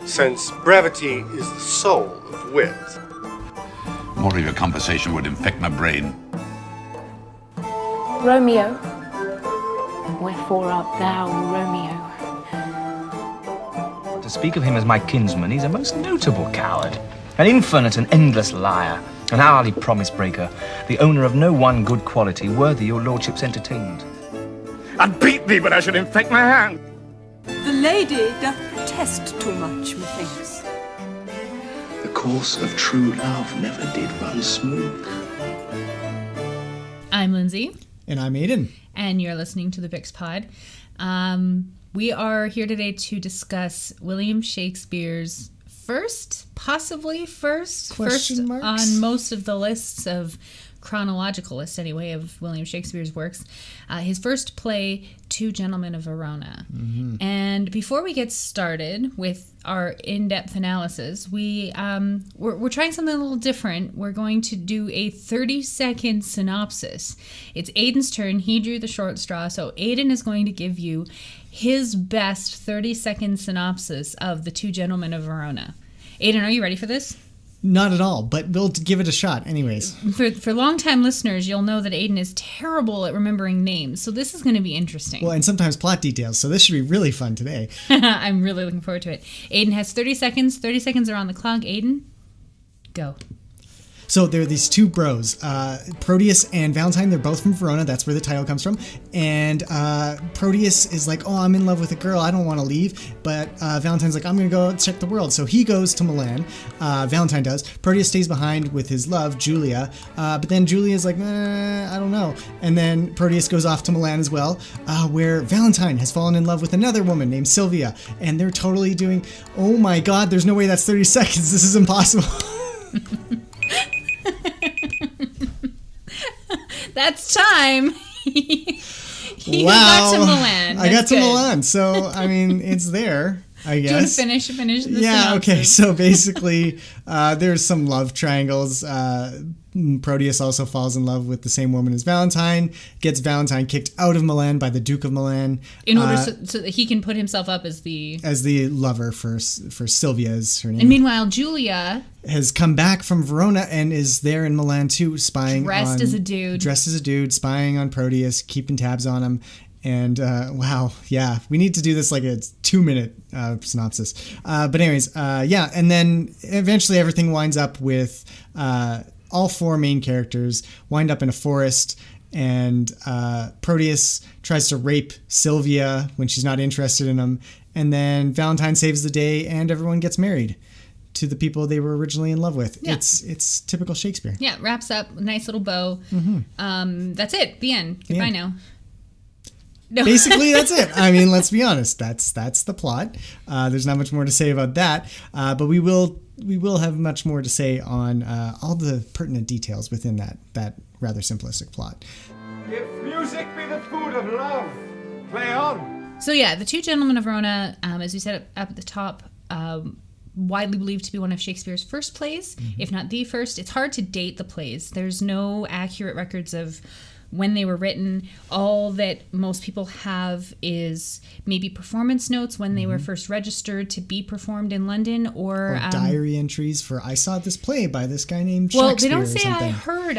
since brevity is the soul of wit. More of your conversation would infect my brain. Romeo, wherefore art thou Romeo? To speak of him as my kinsman, he's a most notable coward, an infinite and endless liar, an hourly promise-breaker, the owner of no one good quality worthy your lordship's entertainment. I'd beat thee, but I should infect my hand. The lady doth protest too much, methinks. The course of true love never did run smooth. I'm Lindsay. And I'm Aiden. And you're listening to the Vix Pod. We are here today to discuss William Shakespeare's possibly first on most of the lists of chronological lists anyway of William Shakespeare's works, his first play, Two Gentlemen of Verona. Mm-hmm. And before we get started with our in-depth analysis, we're trying something a little different. We're going to do a 30-second synopsis. It's Aiden's turn. He drew the short straw, so Aiden is going to give you his best 30-second synopsis of The Two Gentlemen of Verona. Aiden, are you ready for this? Not at all, but we'll give it a shot anyways. For long-time listeners, you'll know that Aiden is terrible at remembering names, so this is going to be interesting. Well, and sometimes plot details, so this should be really fun today. I'm really looking forward to it. Aiden has 30 seconds. 30 seconds are on the clock. Aiden, go. So there are these two bros, Proteus and Valentine. They're both from Verona. That's where the title comes from. And Proteus is like, oh, I'm in love with a girl. I don't want to leave. But Valentine's like, I'm going to go check the world. So he goes to Milan. Valentine does. Proteus stays behind with his love, Julia. But then Julia's like, I don't know. And then Proteus goes off to Milan as well, where Valentine has fallen in love with another woman named Sylvia. And they're totally doing, oh my God, there's no way that's 30 seconds. This is impossible. That's time. Wow. Got to Milan. I got to Milan. So, I mean, it's there, I guess. Do you want to finish the Yeah, synopsis? okay. So basically, there's some love triangles. Proteus also falls in love with the same woman as Valentine, gets Valentine kicked out of Milan by the Duke of Milan. In order so that he can put himself up as the lover for Sylvia is her name. And meanwhile, Julia has come back from Verona and is there in Milan too, dressed as a dude, spying on Proteus, keeping tabs on him. And wow, yeah, we need to do this like a 2-minute synopsis. But anyways, yeah, and then eventually everything winds up with all four main characters wind up in a forest, and Proteus tries to rape Sylvia when she's not interested in him, and then Valentine saves the day, and everyone gets married to the people they were originally in love with. Yeah. It's typical Shakespeare. Yeah, wraps up, nice little bow. Mm-hmm. That's it. The end. Goodbye now. No. Basically, that's it. I mean, let's be honest. That's the plot. There's not much more to say about that. But we will have much more to say on all the pertinent details within that rather simplistic plot. If music be the food of love, play on. So yeah, The Two Gentlemen of Verona, as we said up at the top, widely believed to be one of Shakespeare's first plays, if not the first. It's hard to date the plays. There's no accurate records of when they were written. All that most people have is maybe performance notes when they were first registered to be performed in London, or diary entries for I saw this play by this guy named Shakespeare. Shakespeare. Well, they don't say I heard.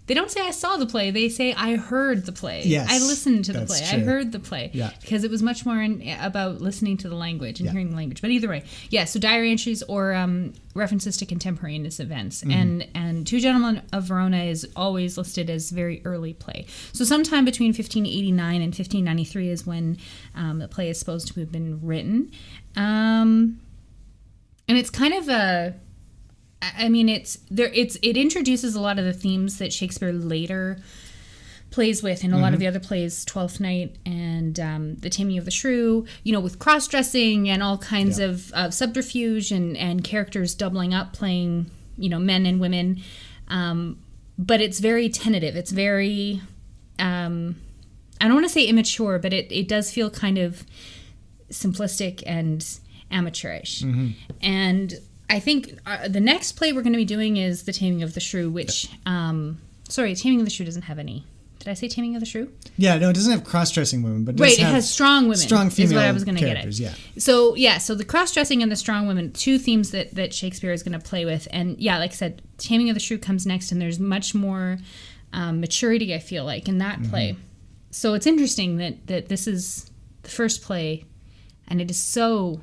They don't say I saw the play. They say I heard the play. Yes, I listened to the play. True. I heard the play. Yeah. Because it was much more about listening to the language and hearing the language. But either way, yeah. So diary entries or references to contemporaneous events. And Two Gentlemen of Verona is always listed as very early play. So sometime between 1589 and 1593 is when the play is supposed to have been written. And it's kind of a... I mean, it introduces a lot of the themes that Shakespeare later plays with in a lot of the other plays, Twelfth Night and The Taming of the Shrew, with cross-dressing and all kinds of subterfuge and characters doubling up, playing, men and women. But it's very tentative. It's very, I don't want to say immature, but it does feel kind of simplistic and amateurish. And I think the next play we're going to be doing is The Taming of the Shrew, which, Taming of the Shrew doesn't have any Did I say Taming of the Shrew? Yeah, no, it doesn't have cross-dressing women, but Right, it has strong women. Strong female is what I was going to get characters, at. yeah. So the cross-dressing and the strong women, two themes that Shakespeare is going to play with. And yeah, like I said, Taming of the Shrew comes next, and there's much more maturity, I feel like, in that play. So it's interesting that this is the first play, and it is so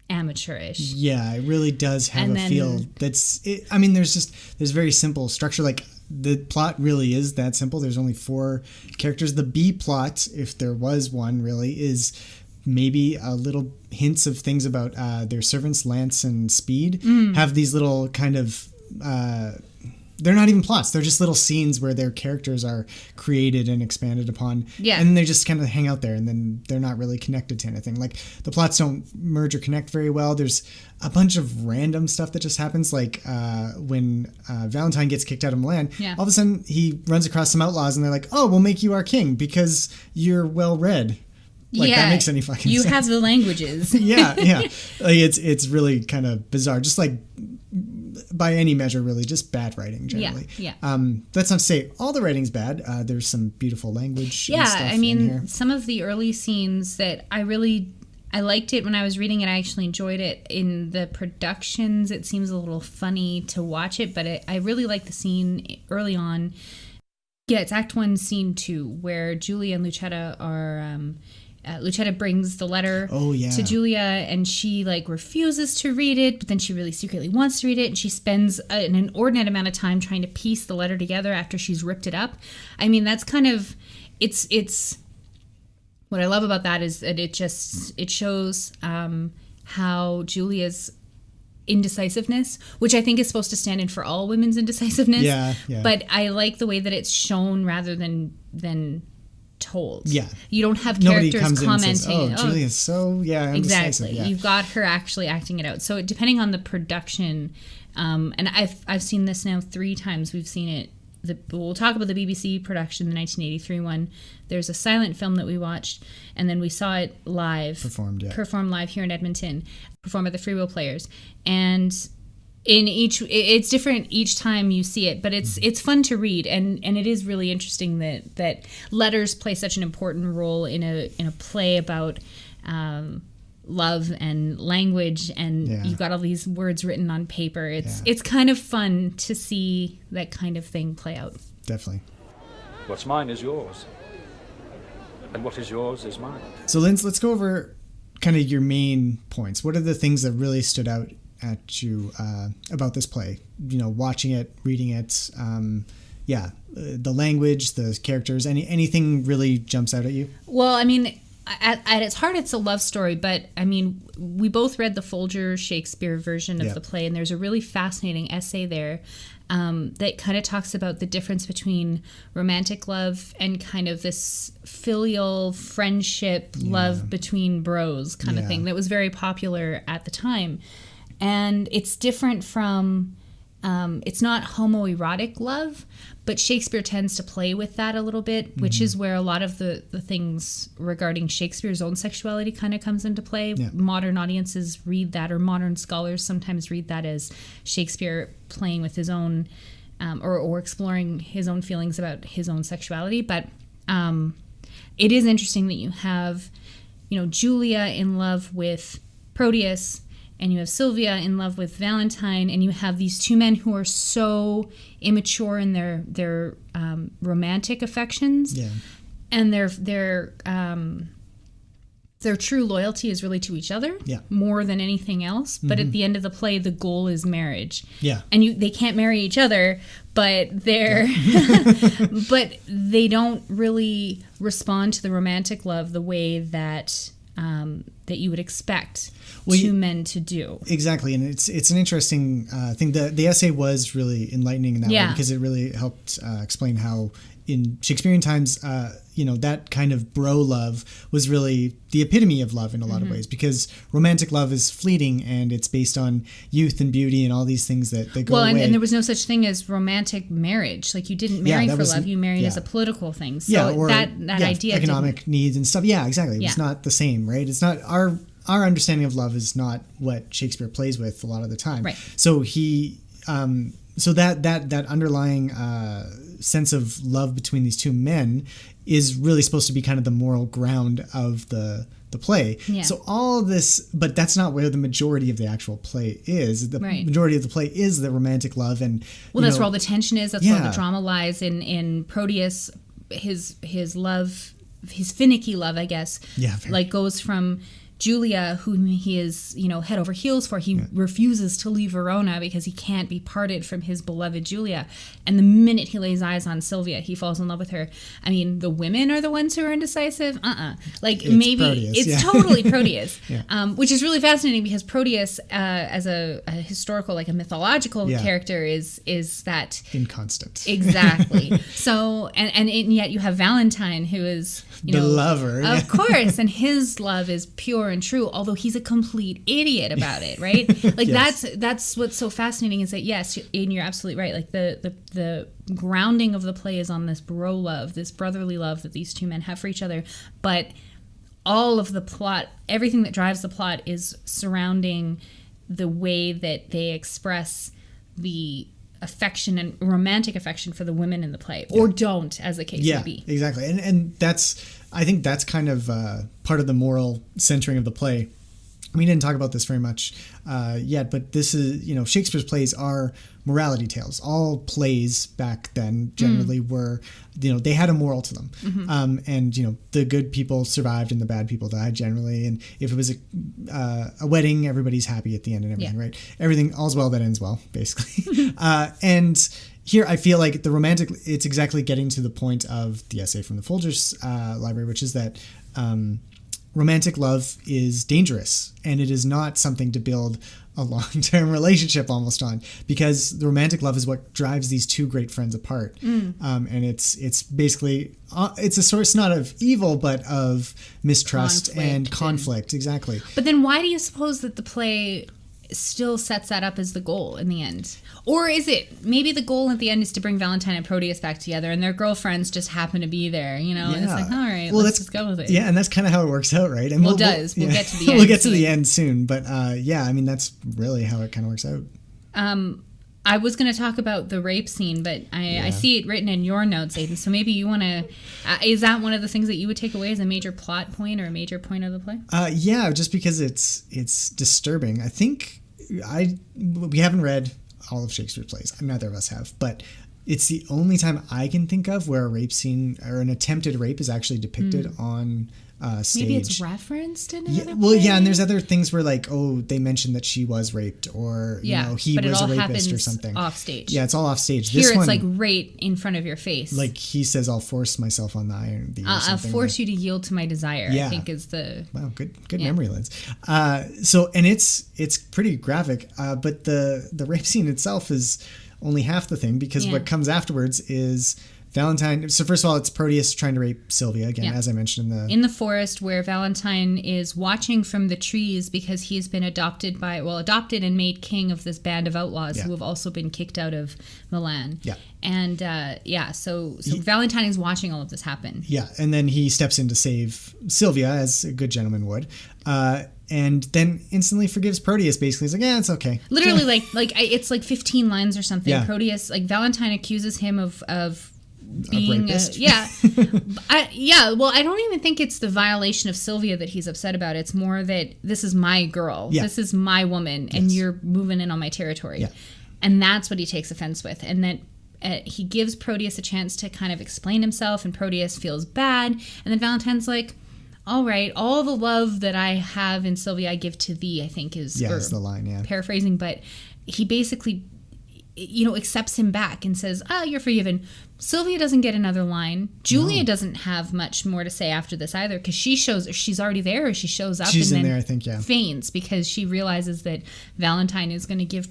amateurish. Yeah, it really does have a feel that's... I mean, there's very simple structure. Like, the plot really is that simple. There's only 4 characters. The B plot, if there was one, really, is maybe a little hints of things about their servants, Lance and Speed, have these little kind of... they're not even plots. They're just little scenes where their characters are created and expanded upon. Yeah. And then they just kind of hang out there, and then they're not really connected to anything. Like, the plots don't merge or connect very well. There's a bunch of random stuff that just happens. Like, when Valentine gets kicked out of Milan, all of a sudden he runs across some outlaws, and they're like, oh, we'll make you our king because you're well-read. Like, that makes any fucking sense. You have the languages. yeah. Like, it's really kind of bizarre. Just like, by any measure, really, just bad writing generally. Yeah. That's not to say all the writing's bad. There's some beautiful language. and stuff I in mean, here. some of the early scenes that I liked it when I was reading it. I actually enjoyed it. In the productions, it seems a little funny to watch it, but I really like the scene early on. Yeah, it's Act 1, Scene 2, where Julia and Lucetta are... Lucetta brings the letter to Julia, and she like refuses to read it, but then she really secretly wants to read it, and she spends an inordinate amount of time trying to piece the letter together after she's ripped it up. I mean, that's kind of it's what I love about that is that it shows how Julia's indecisiveness, which I think is supposed to stand in for all women's indecisiveness. Yeah. But I like the way that it's shown rather than told. Yeah. You don't have characters commenting. Says, Julia's so exactly. Yeah. You've got her actually acting it out. So depending on the production, and I've seen this now 3 times. We've seen it. We'll talk about the BBC production, the 1983 one. There's a silent film that we watched, and then we saw it live. Performed live here in Edmonton. Performed by the Free Will Players. And it's different each time you see it, but it's fun to read, and it is really interesting that letters play such an important role in a play about love and language, and you've got all these words written on paper. It's kind of fun to see that kind of thing play out. Definitely. What's mine is yours, and what is yours is mine. So, Linz, let's go over kind of your main points. What are the things that really stood out at you about this play? You know, watching it, reading it, the language, the characters, anything really jumps out at you? Well, I mean, at its heart, it's a love story, but I mean, we both read the Folger Shakespeare version of the play, and there's a really fascinating essay there that kind of talks about the difference between romantic love and kind of this filial friendship love between bros kind of thing that was very popular at the time. And it's different from, it's not homoerotic love, but Shakespeare tends to play with that a little bit, which is where a lot of the things regarding Shakespeare's own sexuality kind of comes into play. Yeah. Modern audiences read that, or modern scholars sometimes read that as Shakespeare playing with his own, or exploring his own feelings about his own sexuality. But it is interesting that you have, Julia in love with Proteus, and you have Sylvia in love with Valentine, and you have these 2 men who are so immature in their romantic affections, and their true loyalty is really to each other more than anything else. But at the end of the play, the goal is marriage. Yeah, and they can't marry each other, but but they don't really respond to the romantic love the way that you would expect men to do. Exactly, and it's an interesting thing. The essay was really enlightening in that way, because it really helped explain how in Shakespearean times, that kind of bro love was really the epitome of love in a lot of ways, because romantic love is fleeting, and it's based on youth and beauty and all these things that go away. And there was no such thing as romantic marriage. Like, you didn't marry for love, you married as a political thing. So that idea, economic needs and stuff. Yeah, exactly. It was not the same, right? It's not our understanding of love is not what Shakespeare plays with a lot of the time. Right. So he, so that underlying sense of love between these two men is really supposed to be kind of the moral ground of the play. Yeah. So all this, but that's not where the majority of the actual play is. The majority of the play is the romantic love, and that's where all the tension is. That's where the drama lies in Proteus. His love, his finicky love, I guess. Yeah. Like goes from Julia, whom he is, head over heels for. He refuses to leave Verona because he can't be parted from his beloved Julia. And the minute he lays eyes on Sylvia, he falls in love with her. I mean, the women are the ones who are indecisive. Like it's maybe Proteus, it's totally Proteus, Yeah. Which is really fascinating because Proteus, as a historical, like a mythological character, is that inconstant. Exactly. So and yet you have Valentine, who is the lover, of course, and his love is pure and true, although he's a complete idiot about it, right? Like that's what's so fascinating is that yes, and you're absolutely right. Like the grounding of the play is on this bro love, this brotherly love that these two men have for each other, but all of the plot, everything that drives the plot is surrounding the way that they express the affection and romantic affection for the women in the play, or don't, as the case may be. Yeah, exactly. And I think that's kind of part of the moral centering of the play. We didn't talk about this very much yet, but this is, Shakespeare's plays are morality tales. All plays back then generally were, they had a moral to them. Mm-hmm. And, the good people survived and the bad people died generally. And if it was a wedding, everybody's happy at the end and everything, right? Everything, all's well that ends well, basically. And here I feel like it's exactly getting to the point of the essay from the Folgers Library, which is that romantic love is dangerous, and it is not something to build a long-term relationship almost on, because the romantic love is what drives these two great friends apart. And it's basically it's a source not of evil but of mistrust and conflict. Exactly. But then why do you suppose that the play still sets that up as the goal in the end? Or is it maybe the goal at the end is to bring Valentine and Proteus back together, and their girlfriends just happen to be there, and it's like, all right, let's just go with it. Yeah, and that's kind of how it works out, right? And we'll get to the end. We'll get to the end soon, but I mean, that's really how it kind of works out. I was going to talk about the rape scene, but I see it written in your notes, Aiden, so maybe you want to... is that one of the things that you would take away as a major plot point or a major point of the play? Yeah, just because it's disturbing. I think we haven't read all of Shakespeare's plays. Neither of us have, but it's the only time I can think of where a rape scene or an attempted rape is actually depicted on stage. Maybe it's referenced in another play? Yeah, and there's other things where they mentioned that she was raped, or he was a rapist or something. Off stage. Yeah, it's all off stage. Here it's like right in front of your face. Like he says, "I'll force myself on the iron." I'll force you to yield to my desire. Yeah. I think is the good memory, Liz. So it's pretty graphic, but the rape scene itself is only half the thing, because what comes afterwards is Valentine. So first of all, it's Proteus trying to rape Sylvia again, as I mentioned in the forest, where Valentine is watching from the trees because he's been adopted and made king of this band of outlaws who have also been kicked out of Milan. Yeah, and so Valentine is watching all of this happen. Yeah, and then he steps in to save Sylvia, as a good gentleman would. And then instantly forgives Proteus. Basically, he's like, "Yeah, it's okay." Literally, like it's like 15 lines or something. Yeah. Proteus, like Valentine, accuses him of being well, I don't even think it's the violation of Sylvia that he's upset about. It's more that this is my girl, this is my woman, and you're moving in on my territory, and that's what he takes offense with. And then he gives Proteus a chance to kind of explain himself, and Proteus feels bad, and then Valentine's like, all right, all the love that I have in Sylvia I give to thee, I think is the line, paraphrasing, but he basically accepts him back and says, "Oh, you're forgiven." Sylvia doesn't get another line. Julia doesn't have much more to say after this either, because she's already there, or she shows up and then I think, faints because she realizes that Valentine is going to give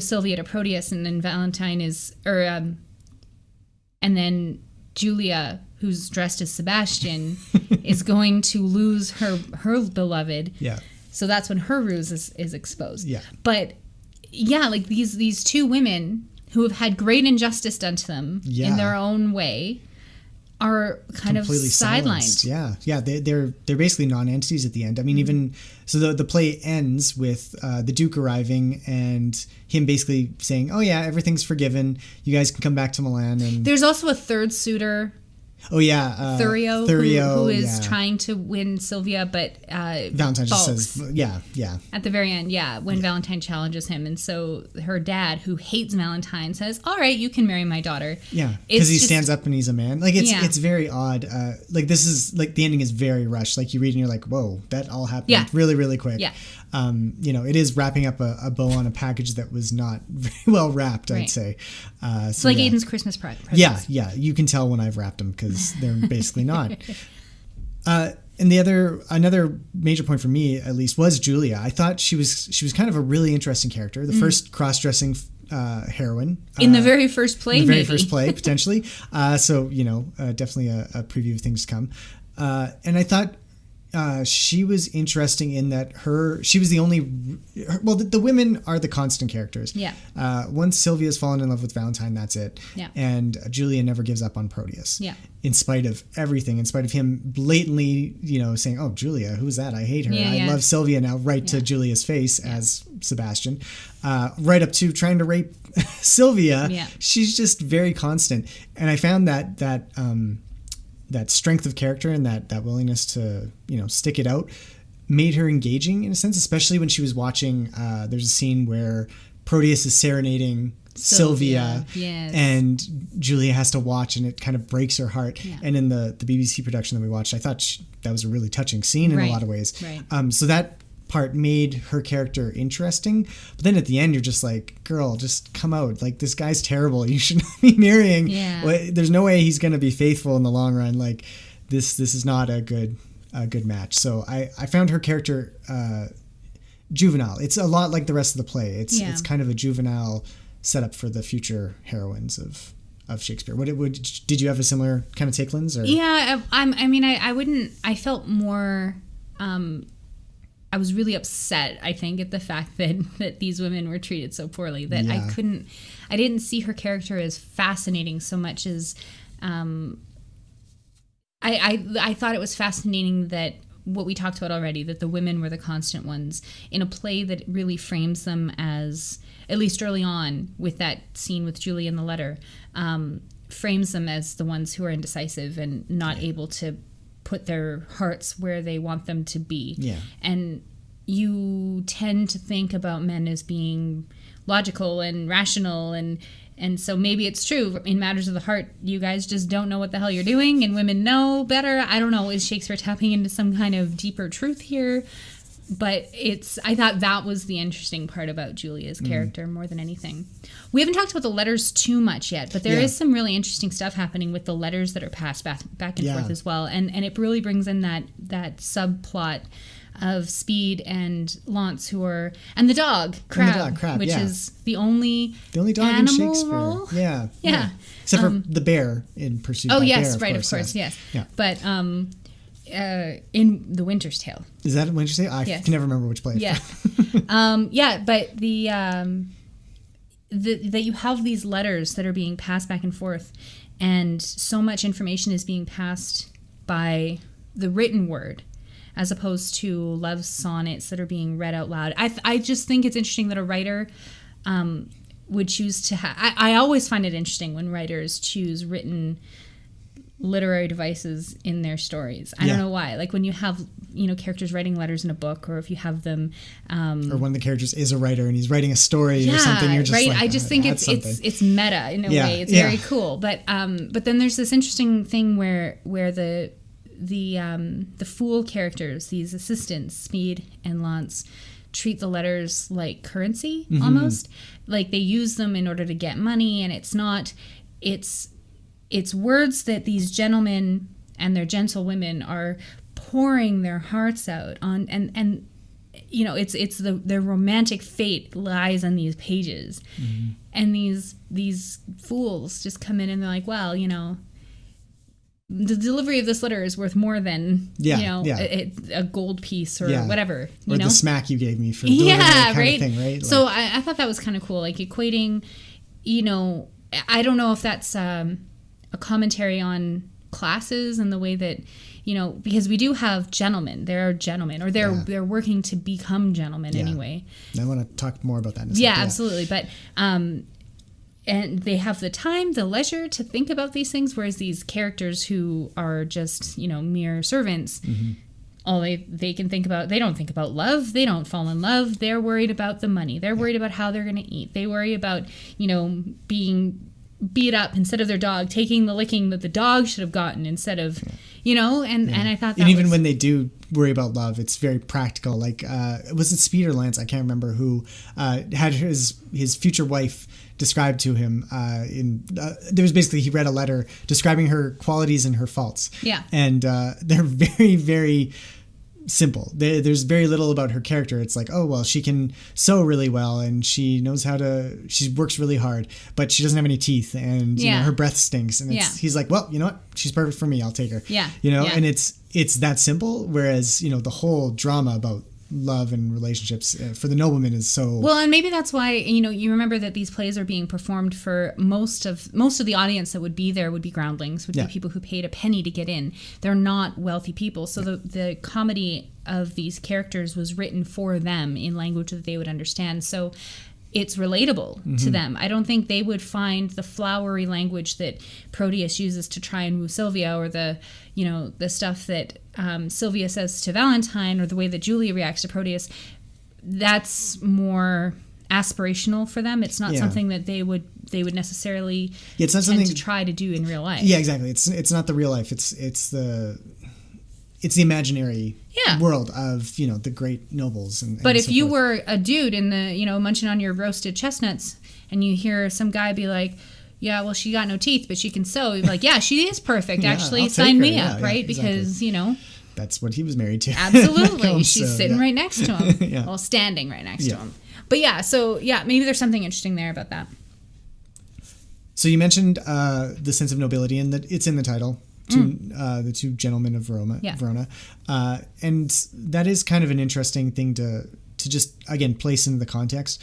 Sylvia to Proteus, and then Valentine and then Julia, who's dressed as Sebastian, is going to lose her beloved. Yeah. So that's when her ruse is exposed. Yeah. But like these two women who have had great injustice done to them in their own way are kind of completely sidelined. silenced. Yeah. They're basically non-entities at the end. I mean, even so, the play ends with the Duke arriving and him basically saying, "Oh yeah, everything's forgiven. You guys can come back to Milan." And There's also a third suitor, Thurio, who is trying to win Sylvia, but Valentine just balks says, "Yeah." at the very end. Yeah, when Valentine challenges him, and so her dad, who hates Valentine, says, "All right, you can marry my daughter." Yeah, because he stands up and he's a man. Like it's very odd. Like this is like the ending is very rushed. Like you read and you're like, "Whoa, that all happened really, really quick." Yeah. It is wrapping up a bow on a package that was not very well wrapped, I'd say. It's like Aiden's Christmas presents. Yeah, you can tell when I've wrapped them because they're basically not. And another major point for me, at least, was Julia. I thought she was kind of a really interesting character. The first cross-dressing heroine in the very first play, potentially. Definitely a preview of things to come. And I thought she was interesting in that she was the only. The women are the constant characters. Yeah. Once Sylvia's fallen in love with Valentine, that's it. Yeah. And Julia never gives up on Proteus. Yeah. In spite of everything, in spite of him blatantly, saying, "Oh, Julia, who's that? I hate her. I love Sylvia now," right to Julia's face as Sebastian, right up to trying to rape Sylvia. Yeah. She's just very constant, and I found that strength of character and that willingness to stick it out made her engaging in a sense, especially when she was watching. There's a scene where Proteus is serenading Sylvia, and Julia has to watch, and it kind of breaks her heart. Yeah. And in the BBC production that we watched, I thought that was a really touching scene in a lot of ways. Right. So that part made her character interesting, but then at the end you're just like, girl, just come out, like this guy's terrible, you should not be marrying. There's no way he's going to be faithful in the long run. Like this is not a good match. So I found her character juvenile. It's a lot like the rest of the play. It's kind of a juvenile setup for the future heroines of Shakespeare. Did you have a similar kind of take, Linz? Or? Yeah, I felt more. I was really upset, I think, at the fact that these women were treated so poorly, that I didn't see her character as fascinating so much as I thought it was fascinating that what we talked about already, that the women were the constant ones in a play that really frames them as, at least early on with that scene with Julie in the letter, frames them as the ones who are indecisive and not able to put their hearts where they want them to be. Yeah. And you tend to think about men as being logical and rational, and so maybe it's true in matters of the heart, you guys just don't know what the hell you're doing, and women know better. I don't know, is Shakespeare tapping into some kind of deeper truth here? But I thought that was the interesting part about Julia's character more than anything. We haven't talked about the letters too much yet, but there is some really interesting stuff happening with the letters that are passed back and forth as well. And it really brings in that subplot of Speed and Launce, and the dog, Crab, which is the only dog in Shakespeare. Role. Yeah. Except for the bear in Pursuit by Bear, of course, yes. Yeah. But in The Winter's Tale. Is that Winter's Tale? I can never remember which play. Yeah. But that you have these letters that are being passed back and forth, and so much information is being passed by the written word as opposed to love sonnets that are being read out loud. I just think it's interesting that a writer would choose to I always find it interesting when writers choose written literary devices in their stories. I don't know why. Like when you have, characters writing letters in a book, or if you have them or one of the characters is a writer and he's writing a story or something, you're just like, I just think it's meta in a way. It's very cool. But then there's this interesting thing where the fool characters, these assistants, Speed and Launce, treat the letters like currency almost. Like they use them in order to get money, and it's words that these gentlemen and their gentlewomen are pouring their hearts out on, and it's their romantic fate lies on these pages. And these fools just come in and they're like, well, the delivery of this letter is worth more than a gold piece or whatever, or the smack you gave me for delivering that kind of thing, right? Like, so I thought that was kind of cool, like equating, I don't know if that's a commentary on classes and the way that, because we do have gentlemen. There are gentlemen, or they're working to become gentlemen anyway. I want to talk more about that in a second. Yeah, absolutely. But and they have the time, the leisure to think about these things, whereas these characters who are just, mere servants, all they can think about, they don't think about love, they don't fall in love, they're worried about the money, they're worried about how they're going to eat, they worry about, being beat up instead of their dog, taking the licking that the dog should have gotten instead of, and I thought that and even when they do worry about love, it's very practical. Like, was it Speed or Lance? I can't remember who had his future wife described to him there was basically, he read a letter describing her qualities and her faults. Yeah. And they're very, very simple. There's very little about her character. It's like, oh, well, she can sew really well and she knows she works really hard, but she doesn't have any teeth and her breath stinks. And he's like, well, you know what? She's perfect for me. I'll take her. Yeah. And it's that simple. Whereas, the whole drama about love and relationships for the nobleman is so well. And maybe that's why you remember that these plays are being performed for most of the audience that would be there would be groundlings, would be people who paid a penny to get in. They're not wealthy people, so the comedy of these characters was written for them in language that they would understand, so it's relatable to them. I don't think they would find the flowery language that Proteus uses to try and woo Sylvia, or the stuff that Sylvia says to Valentine, or the way that Julia reacts to Proteus. That's more aspirational for them. It's not something that they would necessarily it's not tend something to try to do in real life. Yeah, exactly. It's not the real life. It's the imaginary world of the great nobles but if you were a dude in the munching on your roasted chestnuts and you hear some guy be like, yeah, well, she got no teeth but she can sew, you're like, yeah, she is perfect, actually, sign me up, right? Because that's what he was married to. Absolutely. She's sitting right next to him. Well, standing right next to him. But maybe there's something interesting there about that. So you mentioned the sense of nobility, and that it's in the title. The Two Gentlemen of Verona. And that is kind of an interesting thing to just, again, place into the context.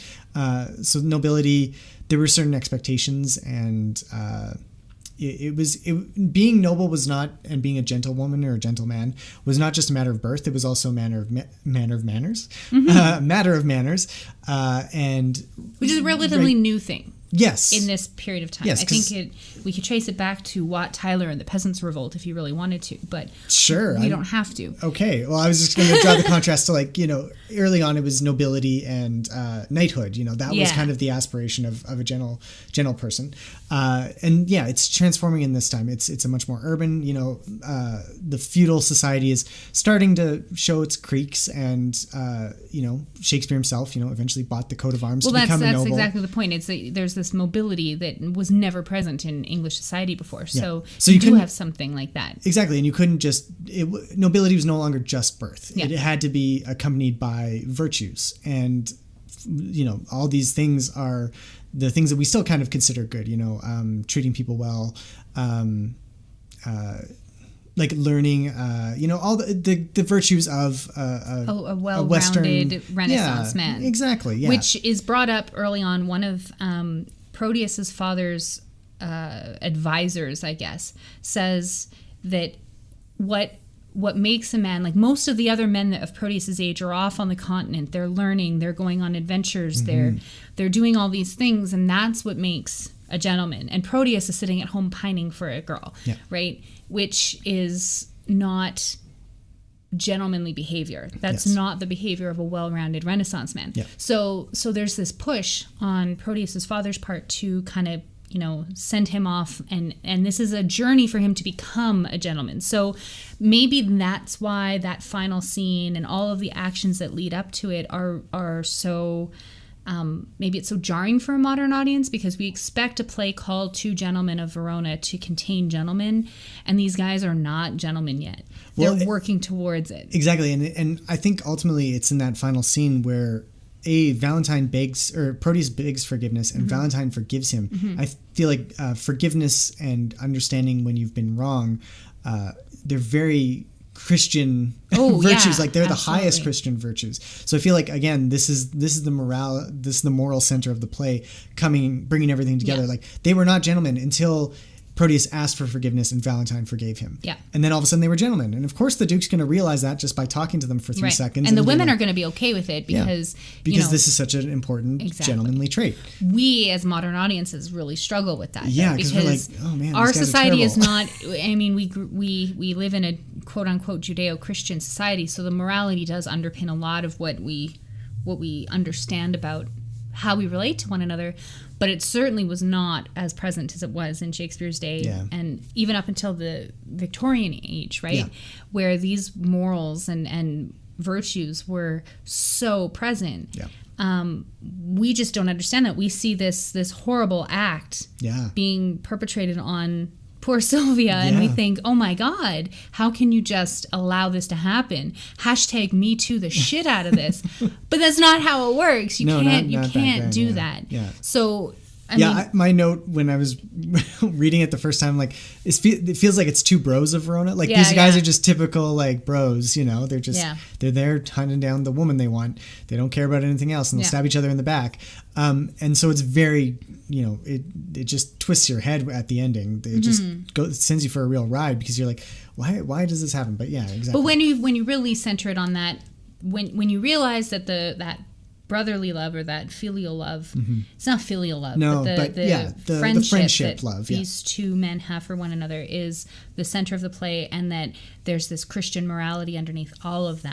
So nobility, there were certain expectations, and being noble was not, and being a gentlewoman or a gentleman was not just a matter of birth. It was also a matter of manners, and which is a relatively new thing. Yes. In this period of time. Yes, I think we could trace it back to Wat Tyler and the Peasants' Revolt if you really wanted to, but we don't have to. Okay. Well, I was just going to draw the contrast to early on it was nobility and knighthood. That was kind of the aspiration of a gentle person. And it's transforming in this time. It's a much more urban, the feudal society is starting to show its creaks, and Shakespeare himself, eventually bought the coat of arms to become a noble. Well, that's exactly the point. It's there's this mobility that was never present in English society before. So you do have something like that. Exactly. And you couldn't just, nobility was no longer just birth. Yeah. It had to be accompanied by virtues. And, all these things are the things that we still kind of consider good, treating people well, like learning, all the virtues of a well-rounded Renaissance man. Exactly, yeah. Which is brought up early on. One of Proteus's father's advisors, I guess, says that what makes a man, like most of the other men of Proteus's age are off on the continent. They're learning, they're going on adventures, they're doing all these things, and that's what makes a gentleman. And Proteus is sitting at home pining for a girl, right? Which is not gentlemanly behavior. That's not the behavior of a well-rounded Renaissance man. Yeah. So there's this push on Proteus's father's part to kind of, send him off, and this is a journey for him to become a gentleman. So maybe that's why that final scene and all of the actions that lead up to it are so maybe it's so jarring for a modern audience, because we expect a play called Two Gentlemen of Verona to contain gentlemen, and these guys are not gentlemen yet. They're working towards it. Exactly, and I think ultimately it's in that final scene where Valentine Proteus begs forgiveness, and Valentine forgives him. I feel like forgiveness and understanding when you've been wrong, they're very Christian virtues. Like they're the highest Christian virtues. So I feel like, again, this is the moral center of the play, bringing everything together. Like they were not gentlemen until Proteus asked for forgiveness and Valentine forgave him. Yeah. And then all of a sudden they were gentlemen. And of course the Duke's going to realize that just by talking to them for 3 seconds. And the women are going to be okay with it because this is such an important gentlemanly trait. We as modern audiences really struggle with that. Yeah, because we're like, oh man, our these guys society are is not. I mean, we live in a quote unquote Judeo-Christian society, so the morality does underpin a lot of what we understand about how we relate to one another. But it certainly was not as present as it was in Shakespeare's day, and even up until the Victorian age, right? Yeah. Where these morals and virtues were so present. Yeah. We just don't understand that. We see this horrible act being perpetrated on poor Sylvia, and we think, oh my God, how can you just allow this to happen? # me too the shit out of this. But that's not how it works. You can't do that. Yeah. So I mean, my note when I was reading it the first time, like it feels like it's two bros of Verona. Like these guys are just typical like bros, you know. They're just they're there hunting down the woman they want. They don't care about anything else, and they'll stab each other in the back. And so it's very, you know, it just twists your head at the ending. It just sends you for a real ride because you're like, why does this happen? But yeah, exactly. But when you really center it on that, when you realize that that brotherly love or that filial love, it's not filial love, but the friendship that love these two men have for one another is the center of the play, and that there's this Christian morality underneath all of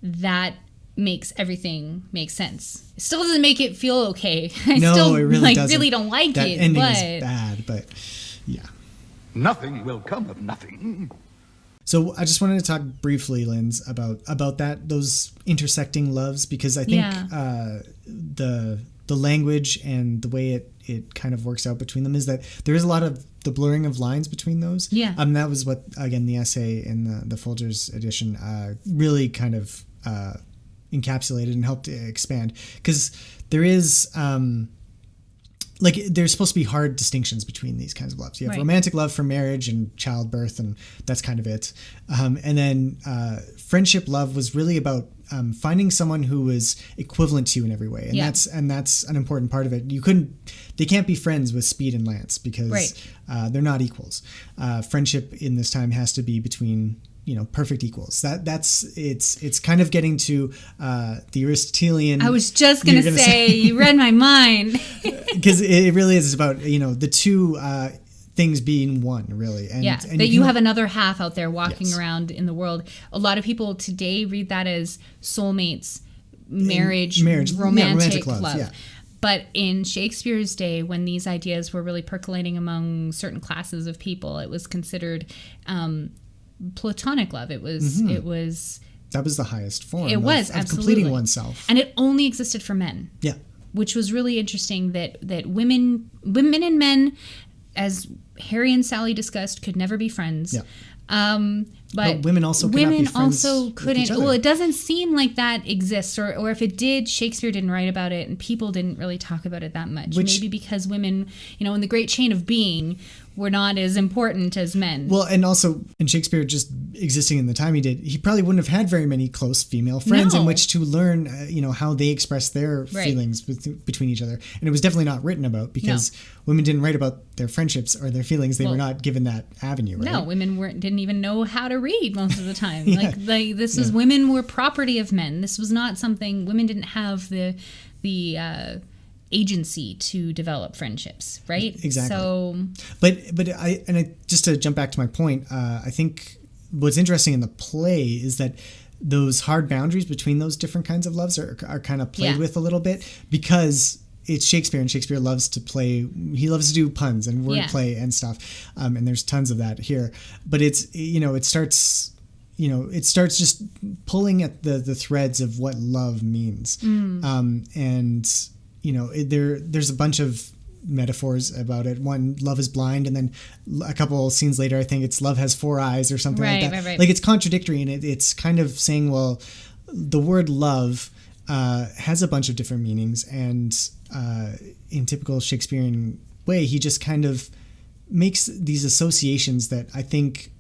that makes everything make sense. It still doesn't make it feel okay. It really doesn't. Really don't like that it. Ending is bad, but yeah. Nothing will come of nothing. So I just wanted to talk briefly, Linz, about those intersecting loves, because I think the language and the way it kind of works out between them is that there is a lot of the blurring of lines between those. Yeah. That was what, again, the essay in the Folgers edition really kind of encapsulated and helped expand, because there is like there's supposed to be hard distinctions between these kinds of loves. You have romantic love for marriage and childbirth, and that's kind of it. And then friendship love was really about finding someone who was equivalent to you in every way, and that's an important part of it. They can't be friends with Speed and Lance because they're not equals. Friendship in this time has to be between, you know, perfect equals. It's kind of getting to the Aristotelian. I was just gonna say you read my mind, because it really is about, you know, the two things being one, really. And that you have another half out there walking around in the world. A lot of people today read that as soulmates, marriage, romantic love. Yeah. But in Shakespeare's day, when these ideas were really percolating among certain classes of people, it was considered platonic love. It was that was the highest form. It was of completing oneself, and it only existed for men. Yeah, which was really interesting. That women and men, as Harry and Sally discussed, could never be friends. Yeah. But women also couldn't. Well, it doesn't seem like that exists, or if it did, Shakespeare didn't write about it, and people didn't really talk about it that much. Maybe because women, you know, in the great chain of being, were not as important as men. Well, and also in Shakespeare just existing in the time he did, he probably wouldn't have had very many close female friends in which to learn, you know, how they express their feelings between each other. And it was definitely not written about because women didn't write about their friendships or their feelings. They were not given that avenue, right? No, women didn't even know how to read most of the time. Women were property of men. This was not something, women didn't have the agency to develop friendships, right? Exactly. So, but I just to jump back to my point, I think what's interesting in the play is that those hard boundaries between those different kinds of loves are kind of played with a little bit, because it's Shakespeare, and Shakespeare loves to play. He loves to do puns and wordplay and stuff, and there's tons of that here. But it's, you know, it starts just pulling at the threads of what love means, and you know, there's a bunch of metaphors about it. One, love is blind, and then a couple scenes later, I think it's love has 4 eyes or something like that. Right. Like it's contradictory, and it's kind of saying, well, the word love has a bunch of different meanings, and in typical Shakespearean way, he just kind of makes these associations that I think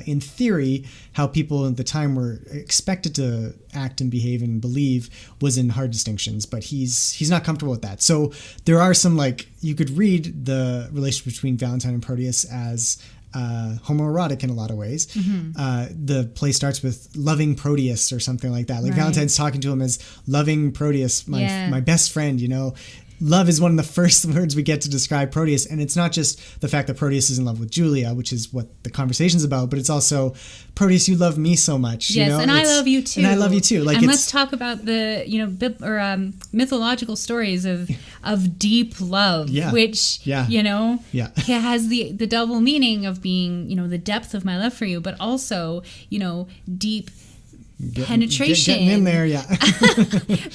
in theory, how people at the time were expected to act and behave and believe was in hard distinctions, but he's not comfortable with that. So there are some, like, you could read the relationship between Valentine and Proteus as homoerotic in a lot of ways. The play starts with loving Proteus or something like that. Like Valentine's talking to him as loving Proteus, my best friend, you know. Love is one of the first words we get to describe Proteus, and it's not just the fact that Proteus is in love with Julia, which is what the conversation's about, but it's also, Proteus, you love me so much. Yes, you know? and I love you too. And I love you too. Like, and let's talk about the mythological stories of deep love, which has the double meaning of being the depth of my love for you, but also deep penetration, getting in there,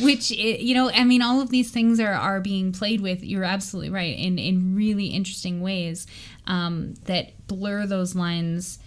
which I mean, all of these things are being played with. You're absolutely right, in really interesting ways that blur those lines.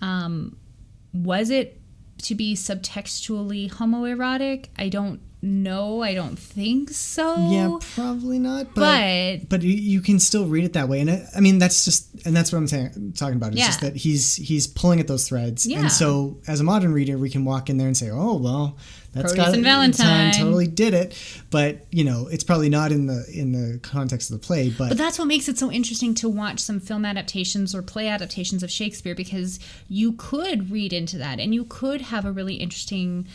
Was it to be subtextually homoerotic? I don't know. I don't think so. Yeah, probably not. But you can still read it that way, and I mean that's what I'm talking about. It's just that he's pulling at those threads, and so as a modern reader, we can walk in there and say, oh well, that's Proteus and Valentine totally did it. But it's probably not in the context of the play. But that's what makes it so interesting to watch some film adaptations or play adaptations of Shakespeare, because you could read into that, and you could have a really interesting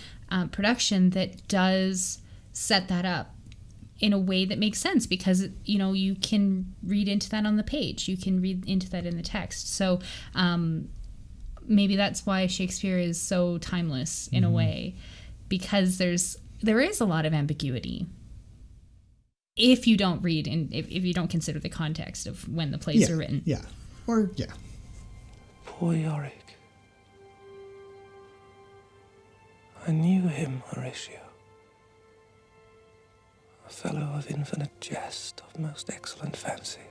production that does set that up in a way that makes sense, because you can read into that on the page, you can read into that in the text. So maybe that's why Shakespeare is so timeless in a way, because there is a lot of ambiguity if you don't read and if you don't consider the context of when the plays are written. Poor Yorick. I knew him, Horatio. A fellow of infinite jest, of most excellent fancy.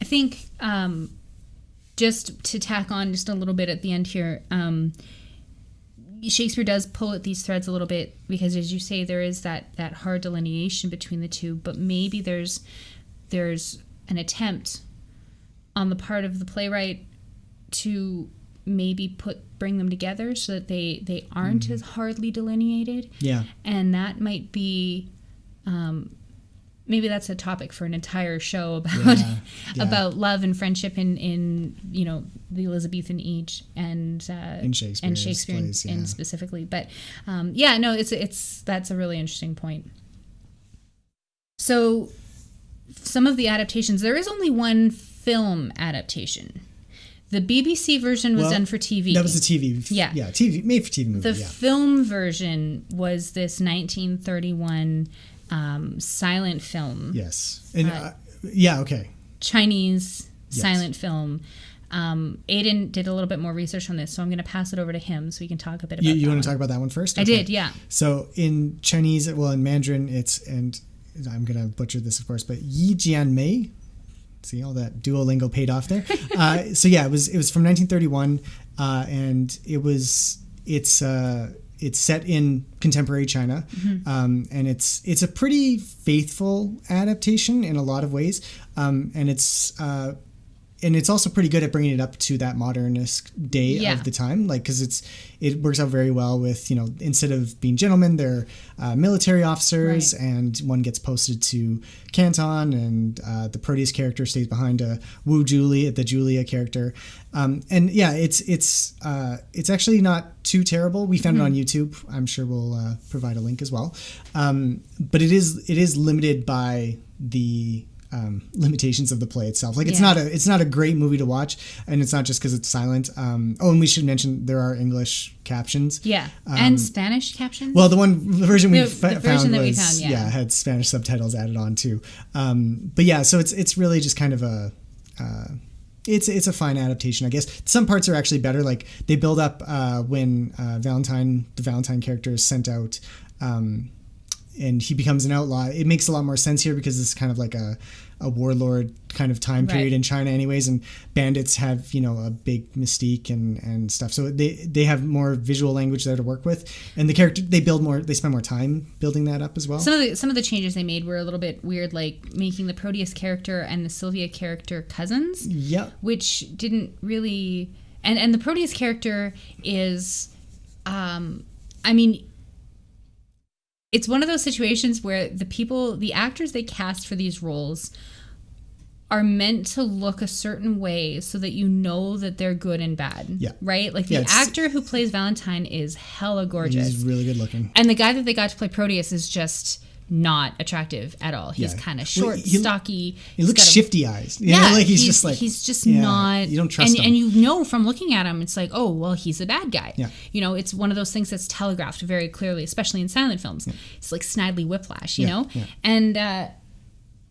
I think just to tack on just a little bit at the end here, Shakespeare does pull at these threads a little bit, because as you say, there is that hard delineation between the two, but maybe there's an attempt on the part of the playwright to maybe bring them together so that they aren't as hardly delineated. Yeah. And that might be maybe that's a topic for an entire show about love and friendship in the Elizabethan age and Shakespeare plays, and specifically. But that's a really interesting point. So some of the adaptations, there is only one film adaptation. The BBC version was done for TV. That was the TV. Yeah, TV, made for TV movie. The film version was this 1931 silent film. Yes. And okay. Chinese silent film. Aiden did a little bit more research on this, so I'm going to pass it over to him so we can talk a bit about it. You want to talk about that one first? I did, yeah. So in Chinese, in Mandarin, and I'm going to butcher this, of course, but Yi Jian Mei. See, all that Duolingo paid off there. It was from 1931, and it's set in contemporary China, and it's a pretty faithful adaptation in a lot of ways, and it's also pretty good at bringing it up to that modernist day of the time, like, because it works out very well with, instead of being gentlemen, they're military officers, and one gets posted to Canton, and the Proteus character stays behind to woo the Julia character, it's actually not too terrible. We found it on YouTube. I'm sure we'll provide a link as well, but it is limited by the limitations of the play itself. Like, it's not a great movie to watch, and it's not just because it's silent. And we should mention there are English captions. Yeah, and Spanish captions. Well, the version we found had Spanish subtitles added on too. So it's really just kind of a it's a fine adaptation, I guess. Some parts are actually better. Like, they build up when the Valentine character is sent out. he becomes an outlaw. It makes a lot more sense here because it's kind of like a warlord kind of time period in China anyways, and bandits have, a big mystique and stuff. So they have more visual language there to work with, and the character, they spend more time building that up as well. Some of the changes they made were a little bit weird, like making the Proteus character and the Sylvia character cousins. Yep. Which didn't really, and the Proteus character is, it's one of those situations where the actors they cast for these roles are meant to look a certain way so that you know that they're good and bad. Yeah. Right? Like the actor who plays Valentine is hella gorgeous. He's really good looking. And the guy that they got to play Proteus is just not attractive at all. He's kind of short, stocky. He looks shifty eyes. He's just not. You don't trust him. And you know from looking at him, it's like, oh, well, he's a bad guy. Yeah. It's one of those things that's telegraphed very clearly, especially in silent films. Yeah. It's like Snidely Whiplash, you know? Yeah. And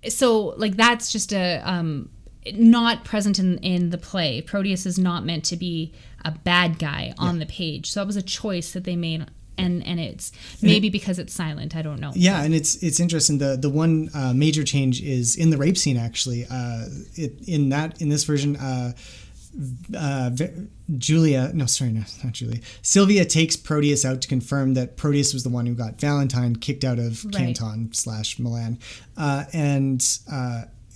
so, like, that's just not present in the play. Proteus is not meant to be a bad guy on the page. So that was a choice that they made. And it's maybe because it's silent. I don't know. Yeah, and it's interesting. The one major change is in the rape scene. Actually, in this version, Sylvia takes Proteus out to confirm that Proteus was the one who got Valentine kicked out of Canton / Milan, and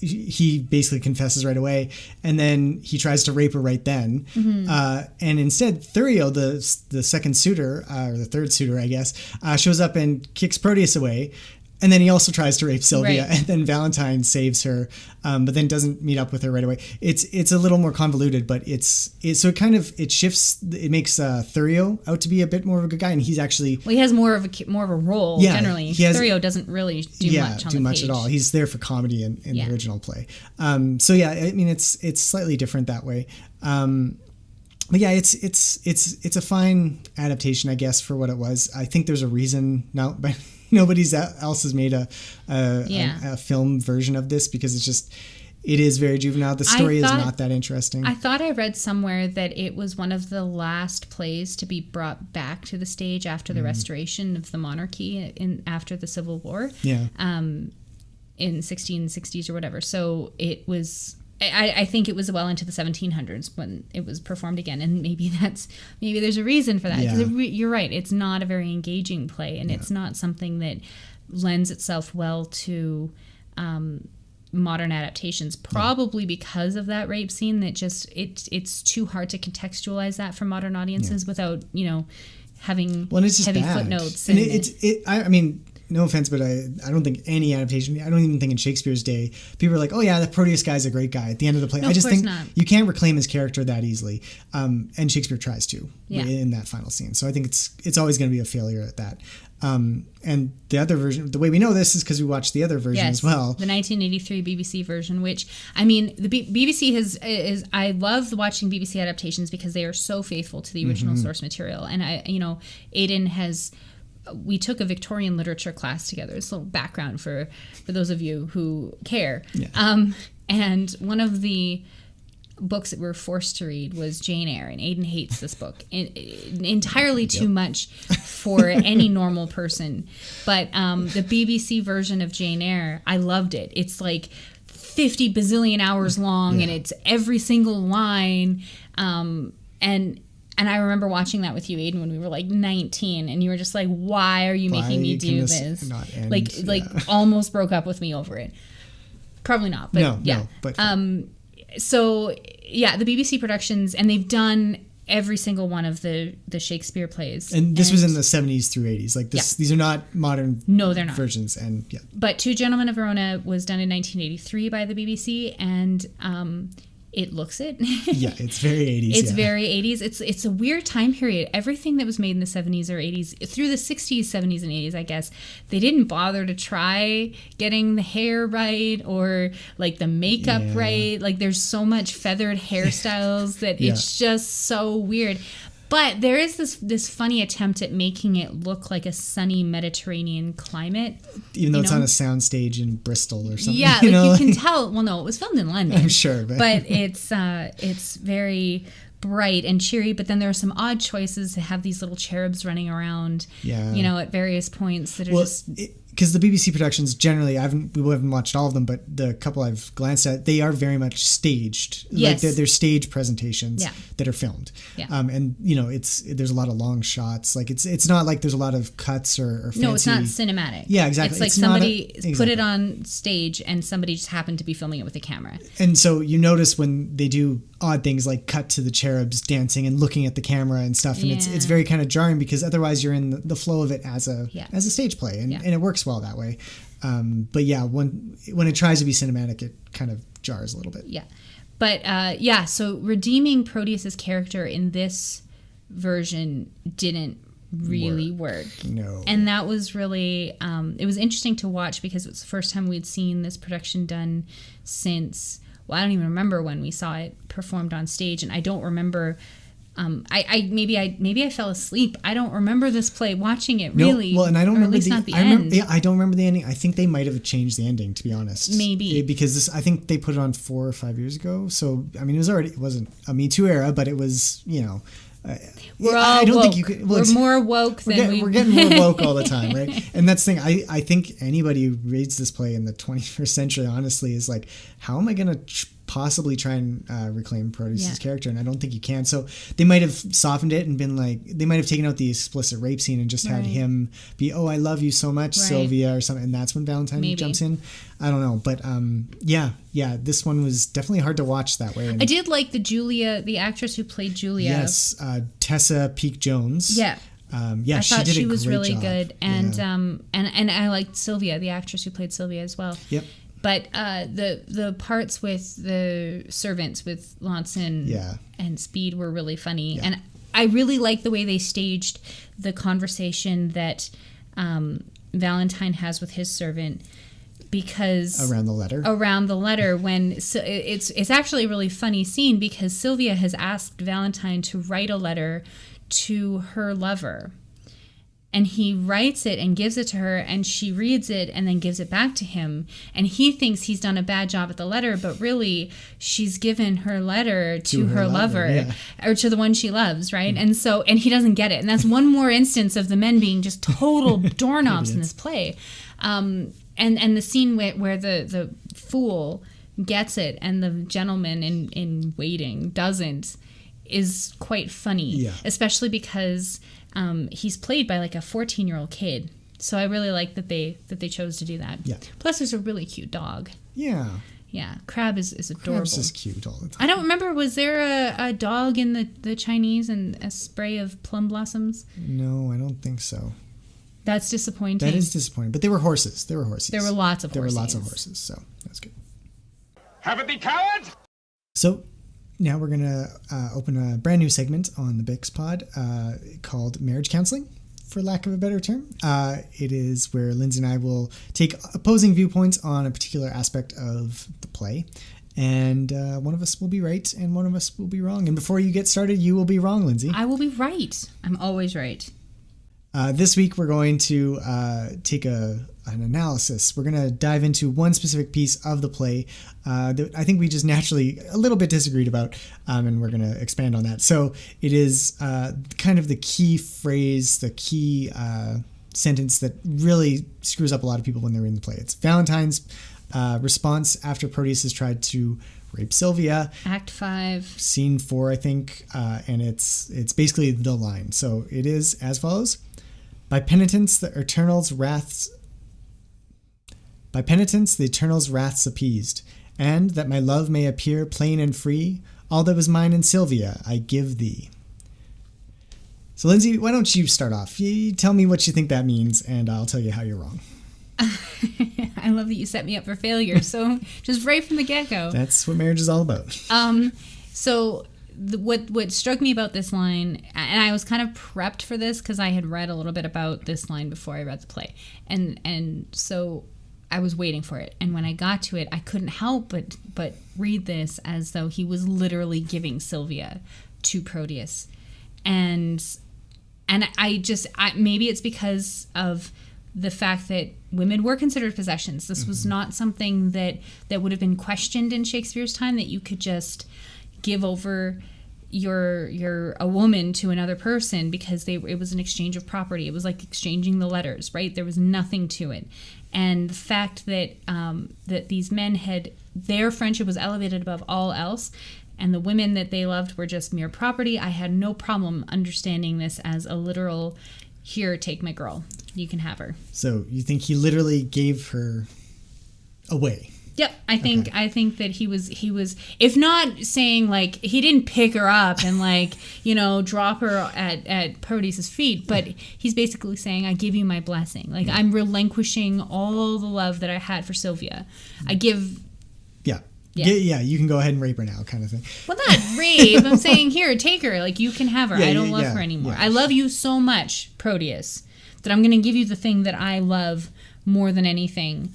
he basically confesses right away, and then he tries to rape her right then. Mm-hmm. And instead, Thurio, the second suitor, or the third suitor, I guess, shows up and kicks Proteus away. And then he also tries to rape Sylvia, and then Valentine saves her, but then doesn't meet up with her right away. It's a little more convoluted, but it shifts. It makes Thurio out to be a bit more of a good guy, and he's actually he has more of a role generally. Thurio doesn't really do much at all. He's there for comedy in the original play. It's slightly different that way. But yeah, it's a fine adaptation, I guess, for what it was. I think there's a reason now, but nobody else has made a film version of this because it is very juvenile. The story is not that interesting. I thought I read somewhere that it was one of the last plays to be brought back to the stage after the restoration of the monarchy after the Civil War. Yeah. In 1660s or whatever. So it was. I think it was well into the 1700s when it was performed again, and maybe there's a reason for that. Because you're right, it's not a very engaging play, and it's not something that lends itself well to modern adaptations. Probably because of that rape scene, that it's too hard to contextualize that for modern audiences without having heavy footnotes. And no offense, but I don't think any adaptation, I don't even think in Shakespeare's day, people are like, oh yeah, the Proteus guy's a great guy at the end of the play. No, I just think not. You can't reclaim his character that easily. And Shakespeare tries to in that final scene. So I think it's always going to be a failure at that. And the other version, the way we know this is because we watched the other version as well. The 1983 BBC version, which, the BBC is I love watching BBC adaptations because they are so faithful to the original source material. And Aidan we took a Victorian literature class together. It's a little background for those of you who care. Yeah. And one of the books that we were forced to read was Jane Eyre, and Aidan hates this book entirely too much for any normal person. But the BBC version of Jane Eyre, I loved it. It's like 50 bazillion hours long, and it's every single line. And I remember watching that with you, Aidan, when we were like 19, and you were just like, "Why are you making me do this?" Like almost broke up with me over it. Probably not, but no, but so yeah, the BBC productions, and they've done every single one of the Shakespeare plays. And this was in the 70s through 80s. Like this, these are not modern. No, they're not versions. And but Two Gentlemen of Verona was done in 1983 by the BBC, and it looks it. Yeah, it's very 80s. It's very 80s. It's a weird time period. Everything that was made in the 70s or 80s, through the 60s, 70s, and 80s, I guess, they didn't bother to try getting the hair right or like the makeup right. Like there's so much feathered hairstyles that it's just so weird. But there is this funny attempt at making it look like a sunny Mediterranean climate. Even though it's on a soundstage in Bristol or something. Yeah, you can tell. Well, no, it was filmed in London. I'm sure. But it's very bright and cheery. But then there are some odd choices to have these little cherubs running around, at various points that are because the BBC productions generally, we haven't watched all of them, but the couple I've glanced at, they are very much staged. Yes. Like they're stage presentations Yeah. that are filmed. Yeah. And there's a lot of long shots. Like it's not like there's a lot of cuts or fancy. No, it's not cinematic. Yeah, exactly. It's like It's not somebody put exactly. it on stage and somebody just happened to be filming it with a camera. And so you notice when they do odd things like cut to the cherubs dancing and looking at the camera and stuff, and it's Yeah. very kind of jarring because otherwise you're in the flow of it as a stage play, and it works well that way. But yeah, when it tries to be cinematic, it kind of jars a little bit. Yeah. But so redeeming Proteus's character in this version didn't really work. No. And that was really, it was interesting to watch because it was the first time we'd seen this production done since, well, I don't even remember when we saw it performed on stage, and I don't remember. Maybe I fell asleep. I don't remember this play watching it really. No, well, and I don't remember the end. I don't remember the ending. I think they might have changed the ending, to be honest. Maybe because I think they put it on 4 or 5 years ago. So I mean, it wasn't a Me Too era, but it was, We're all I don't woke. think you could. Well, we're more woke than we're getting more woke all the time, right? And that's the thing. I think anybody who reads this play in the 21st century, honestly, is like, how am I going to possibly try and reclaim Proteus's character? And I don't think you can. So they might have softened it and been like, they might have taken out the explicit rape scene and just had him be, "Oh, I love you so much, Sylvia," or something. And that's when Valentine jumps in. I don't know, but this one was definitely hard to watch that way. And I did like the actress who played Julia. Yes, Tessa Peake Jones. Yeah. I thought she was really good, and and I liked Sylvia, the actress who played Sylvia as well. Yep. But the parts with the servants with Lonson and Speed were really funny, and I really liked the way they staged the conversation that Valentine has with his servant. Because around the letter when it's actually a really funny scene because Sylvia has asked Valentine to write a letter to her lover, and he writes it and gives it to her, and she reads it and then gives it back to him, and he thinks he's done a bad job at the letter, but really she's given her letter to her lover or to the one she loves, right? And he doesn't get it, and that's one more instance of the men being just total doorknobs in this play. And the scene where the fool gets it and the gentleman in waiting doesn't is quite funny, especially because he's played by like a 14-year-old kid. So I really like that they chose to do that. Yeah. Plus, there's a really cute dog. Yeah. Yeah, Crab is adorable. Crab's just cute all the time. I don't remember, was there a dog in the Chinese and a spray of plum blossoms? No, I don't think so. That's disappointing. That is disappointing. But they were horses. There were horses. There were lots of horses, so that's good. Have it be coward! So now we're going to open a brand new segment on the Bix Pod called Marriage Counseling, for lack of a better term. It is where Lindsay and I will take opposing viewpoints on a particular aspect of the play. And one of us will be right and one of us will be wrong. And before you get started, you will be wrong, Lindsay. I will be right. I'm always right. This week we're going to take an analysis. We're going to dive into one specific piece of the play that I think we just naturally a little bit disagreed about, and we're going to expand on that. So it is kind of the key phrase, the key sentence that really screws up a lot of people when they're in the play. It's Valentine's response after Proteus has tried to rape Sylvia. Act 5. Scene 4, I think, and it's basically the line. So it is as follows. By penitence, the Eternal's wraths appeased, and that my love may appear plain and free, all that was mine in Sylvia I give thee. So, Lindsay, why don't you start off? You tell me what you think that means, and I'll tell you how you're wrong. I love that you set me up for failure. So, just right from the get-go. That's what marriage is all about. So, what struck me about this line, and I was kind of prepped for this because I had read a little bit about this line before I read the play, and so I was waiting for it. And when I got to it, I couldn't help but read this as though he was literally giving Sylvia to Proteus, and maybe it's because of the fact that women were considered possessions. This was not something that would have been questioned in Shakespeare's time, that you could just give over you're a woman to another person because it was an exchange of property. It was like exchanging the letters, right? There was nothing to it. And the fact that that these men their friendship was elevated above all else, and the women that they loved were just mere property, I had no problem understanding this as a literal, here, take my girl. You can have her. So you think he literally gave her away? Yep, I think that he was if not saying like he didn't pick her up and like, drop her at Proteus's feet, but he's basically saying, I give you my blessing. Like I'm relinquishing all the love that I had for Sylvia. I give Yeah, you can go ahead and rape her now, kind of thing. Well, not rape. I'm saying, here, take her. Like, you can have her. I don't love her anymore. Yeah. I love you so much, Proteus, that I'm going to give you the thing that I love more than anything,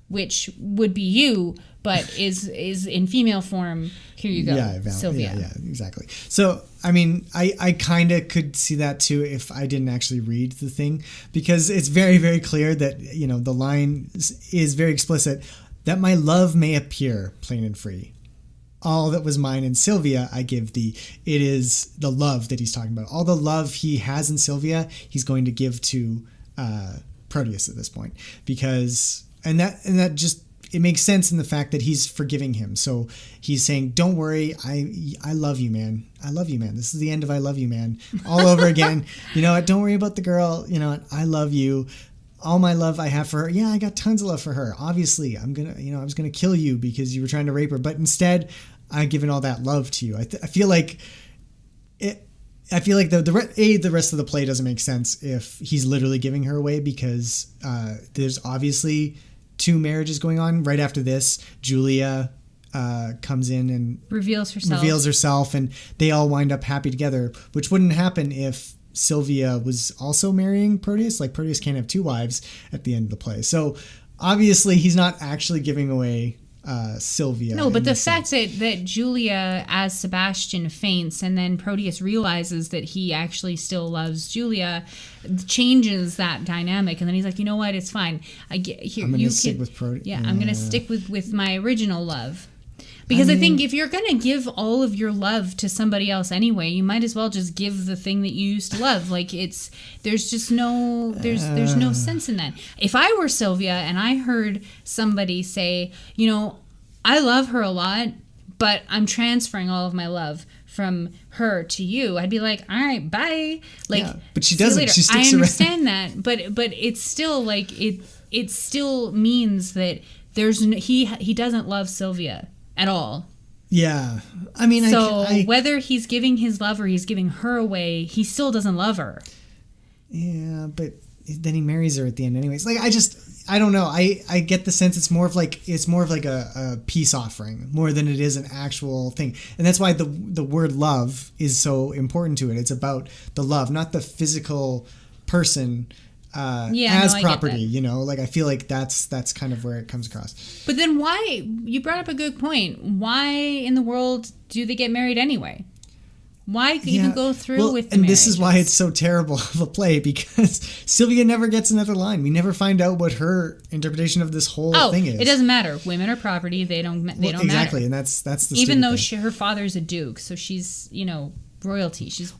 which would be you, but is in female form. Here you go, Sylvia. Yeah, exactly. So, I mean, I kind of could see that too if I didn't actually read the thing, because it's very, very clear that, the line is very explicit, that my love may appear plain and free. All that was mine in Sylvia, I give thee. It is the love that he's talking about. All the love he has in Sylvia, he's going to give to Proteus at this point. Because, and that just, it makes sense in the fact that he's forgiving him. So he's saying, don't worry, I love you, man. I love you, man. This is the end of I love you, man. All over again. You know what? Don't worry about the girl. You know what? I love you. All my love I have for her. Yeah, I got tons of love for her. Obviously, I was gonna kill you because you were trying to rape her, but instead, I've given all that love to you. I feel like it. I feel like the rest of the play doesn't make sense if he's literally giving her away, because there's obviously two marriages going on. Right after this, Julia comes in and reveals herself, and they all wind up happy together, which wouldn't happen if Sylvia was also marrying Proteus. Like, Proteus can't have two wives at the end of the play. So obviously he's not actually giving away Sylvia. No, but the fact that Julia, as Sebastian, faints, and then Proteus realizes that he actually still loves Julia, changes that dynamic. And then he's like, you know what? It's fine. I'm going to stick with Proteus. Yeah, I'm going to stick with my original love. Because I think if you're going to give all of your love to somebody else anyway, you might as well just give the thing that you used to love. Like, there's no sense in that. If I were Sylvia and I heard somebody say, I love her a lot, but I'm transferring all of my love from her to you, I'd be like, all right, bye. Like, yeah, but she doesn't. She sticks I understand that, but it's still like it still means that he doesn't love Sylvia at all. Yeah. I mean, so whether he's giving his love or he's giving her away, he still doesn't love her. Yeah, but then he marries her at the end anyways. Like, I don't know. I get the sense it's more of like a peace offering more than it is an actual thing. And that's why the word love is so important to it. It's about the love, not the physical person as property, like I feel like that's kind of where it comes across. But then why, you brought up a good point, why in the world do they get married anyway? Why even go through with the and marriage? This is why it's so terrible of a play, because Sylvia never gets another line. We never find out what her interpretation of this whole thing is. It doesn't matter. Women are property. They don't matter. Exactly, and that's the even though her father's a duke, so she's royalty. She's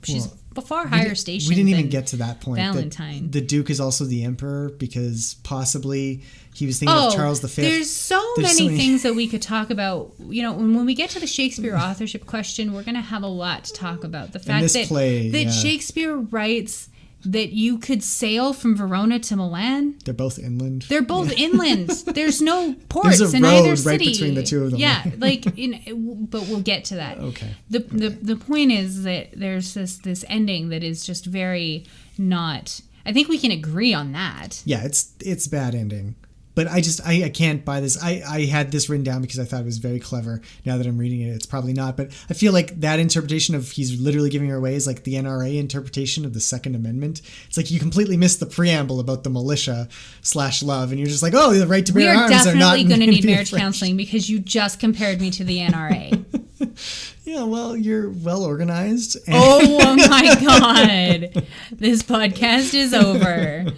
a far higher station. We didn't even get to that point. Valentine. The Duke is also the emperor, because possibly he was thinking of Charles V. There's so many things that we could talk about. When we get to the Shakespeare authorship question, we're going to have a lot to talk about. The fact that Shakespeare writes that you could sail from Verona to Milan. They're both inland. There's no ports in either city. Right between the two of them. Yeah, but we'll get to that. Okay. The point is that there's this ending that is just very not. I think we can agree on that. Yeah, it's bad ending. But I can't buy this. I had this written down because I thought it was very clever. Now that I'm reading it, it's probably not. But I feel like that interpretation of he's literally giving her away is like the NRA interpretation of the Second Amendment. It's like you completely missed the preamble about the militia/love, and you're just like, oh, the right to bear arms are not. We are definitely going to need marriage counseling because you just compared me to the NRA. Yeah, well, you're well organized. Oh my God. This podcast is over.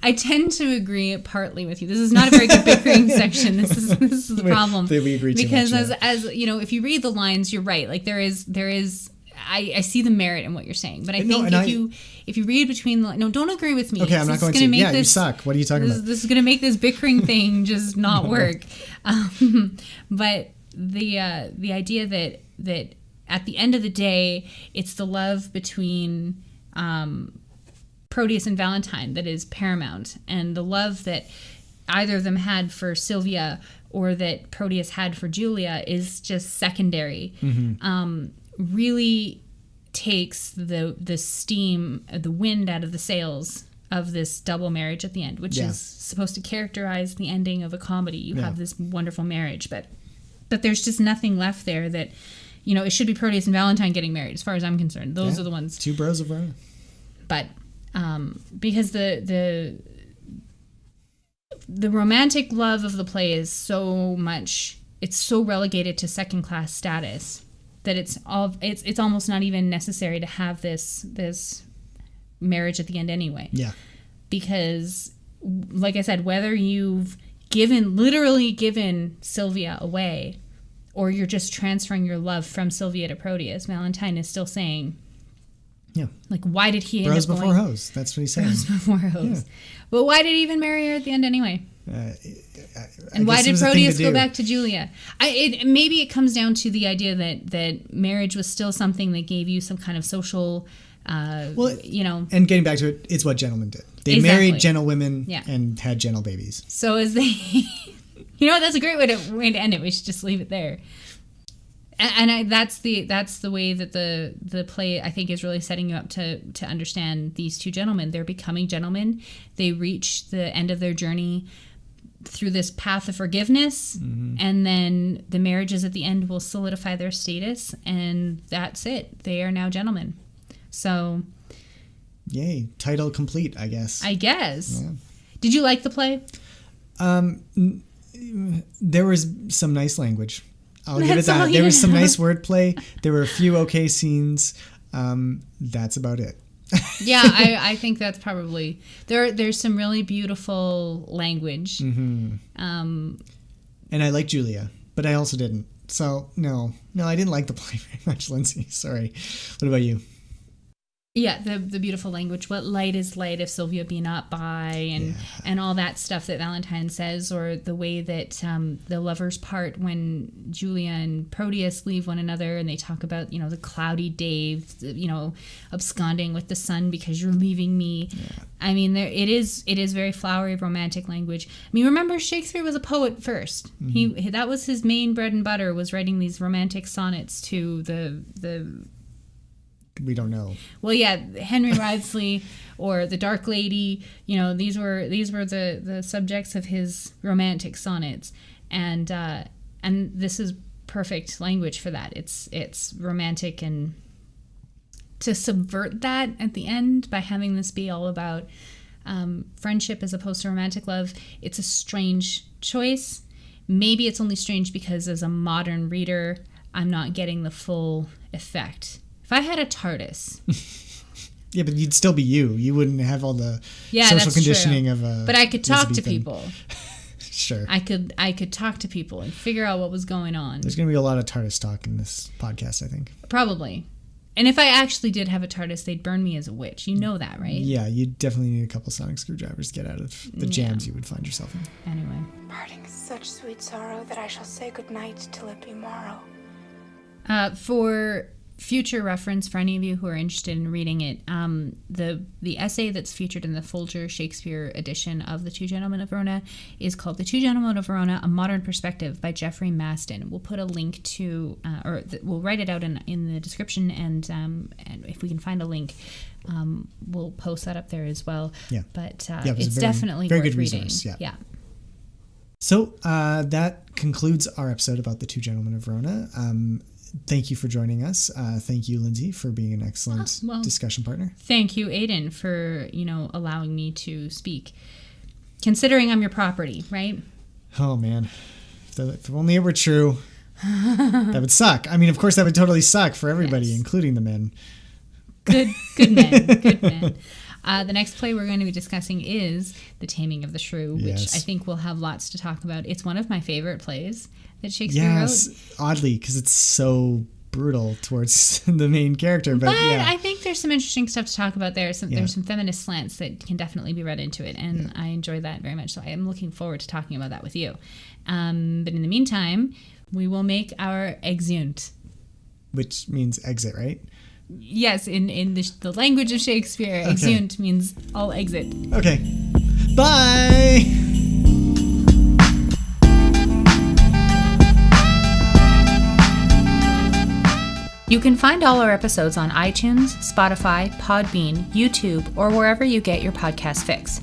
I tend to agree partly with you. This is not a very good bickering section. This is the problem. We agree too because much, as you know, if you read the lines, you're right. Like there is. I see the merit in what you're saying, but I think if you read between the don't agree with me. Okay, I'm not going to. Yeah, you suck. What are you talking about? This is going to make this bickering thing just not work. But the idea that at the end of the day, it's the love between Proteus and Valentine that is paramount, and the love that either of them had for Sylvia or that Proteus had for Julia is just secondary. Really takes the steam, the wind out of the sails of this double marriage at the end, which is supposed to characterize the ending of a comedy. You have this wonderful marriage, but there's just nothing left there that, it should be Proteus and Valentine getting married, as far as I'm concerned. Those are the ones. Two bros of Verona. But because the romantic love of the play is so much, it's so relegated to second class status that it's almost not even necessary to have this marriage at the end anyway. Yeah. Because, like I said, whether you've literally given Sylvia away, or you're just transferring your love from Sylvia to Proteus, Valentine is still saying, like, why did he Bros before hoes. That's what he's saying. Bros before hoes. Yeah. But why did he even marry her at the end anyway? And why did Proteus go back to Julia? Maybe it comes down to the idea that marriage was still something that gave you some kind of social, And getting back to it, it's what gentlemen did. They married gentlewomen and had gentle babies. So as they, that's a great way to end it. We should just leave it there. And that's the way that the play, I think, is really setting you up to understand these two gentlemen. They're becoming gentlemen. They reach the end of their journey through this path of forgiveness, and then the marriages at the end will solidify their status, and that's it. They are now gentlemen. So, yay! Title complete, I guess. Yeah. Did you like the play? There was some nice language. I'll give it that. There was some nice wordplay. There were a few okay scenes. That's about it. Yeah, I think that's probably there's some really beautiful language. And I like Julia, but I also didn't. So no, I didn't like the play very much, Lindsay. Sorry. What about you? Yeah, the beautiful language. What light is light if Sylvia be not by, and all that stuff that Valentine says, or the way that the lovers part when Julia and Proteus leave one another, and they talk about the cloudy day, absconding with the sun because you're leaving me. Yeah. I mean, it is very flowery, romantic language. I mean, remember Shakespeare was a poet first. That was his main bread and butter, was writing these romantic sonnets to the. We don't know. Well, yeah, Henry Wriothesley or the Dark Lady, these were the subjects of his romantic sonnets, and this is perfect language for that. It's romantic, and to subvert that at the end by having this be all about friendship as opposed to romantic love, it's a strange choice. Maybe it's only strange because as a modern reader, I'm not getting the full effect. If I had a TARDIS. Yeah, but you'd still be you. You wouldn't have all the social conditioning of a. But I could talk to people. Sure. I could talk to people and figure out what was going on. There's going to be a lot of TARDIS talk in this podcast, I think. Probably. And if I actually did have a TARDIS, they'd burn me as a witch. You know that, right? Yeah, you definitely need a couple sonic screwdrivers to get out of the jams you would find yourself in. Anyway. Parting is such sweet sorrow that I shall say goodnight till it be morrow. For future reference, for any of you who are interested in reading it, the essay that's featured in the Folger Shakespeare edition of The Two Gentlemen of Verona is called The Two Gentlemen of Verona, A Modern Perspective by Geoffrey Maston. We'll put a link to, we'll write it out in the description, and if we can find a link, we'll post that up there as well. Yeah. But it's definitely very worth good reading. Resource. Yeah. So that concludes our episode about The Two Gentlemen of Verona. Thank you for joining us. Thank you, Lindsay, for being an excellent discussion partner. Thank you, Aiden, for allowing me to speak. Considering I'm your property, right? Oh man, if only it were true. That would suck. I mean, of course, that would totally suck for everybody, including the men. Good men. Good men. The next play we're going to be discussing is The Taming of the Shrew, which Yes. I think we'll have lots to talk about. It's one of my favorite plays that Shakespeare Yes, wrote. oddly, because it's so brutal towards the main character. But yeah. I think there's some interesting stuff to talk about there. There's some feminist slants that can definitely be read into it, and I enjoy that very much. So I am looking forward to talking about that with you. But in the meantime, we will make our exeunt. Which means exit, right? Yes, in the language of Shakespeare, exeunt means I'll exit. Okay. Bye! You can find all our episodes on iTunes, Spotify, Podbean, YouTube, or wherever you get your podcast fix.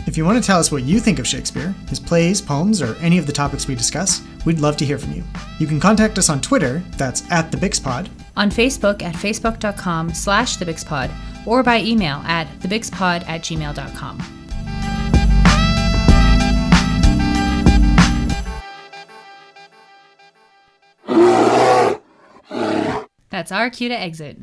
If you want to tell us what you think of Shakespeare, his plays, poems, or any of the topics we discuss, we'd love to hear from you. You can contact us on Twitter, that's @TheBixPod, on Facebook at facebook.com/TheBixPod, or by email at thebixpod@gmail.com. That's our cue to exit.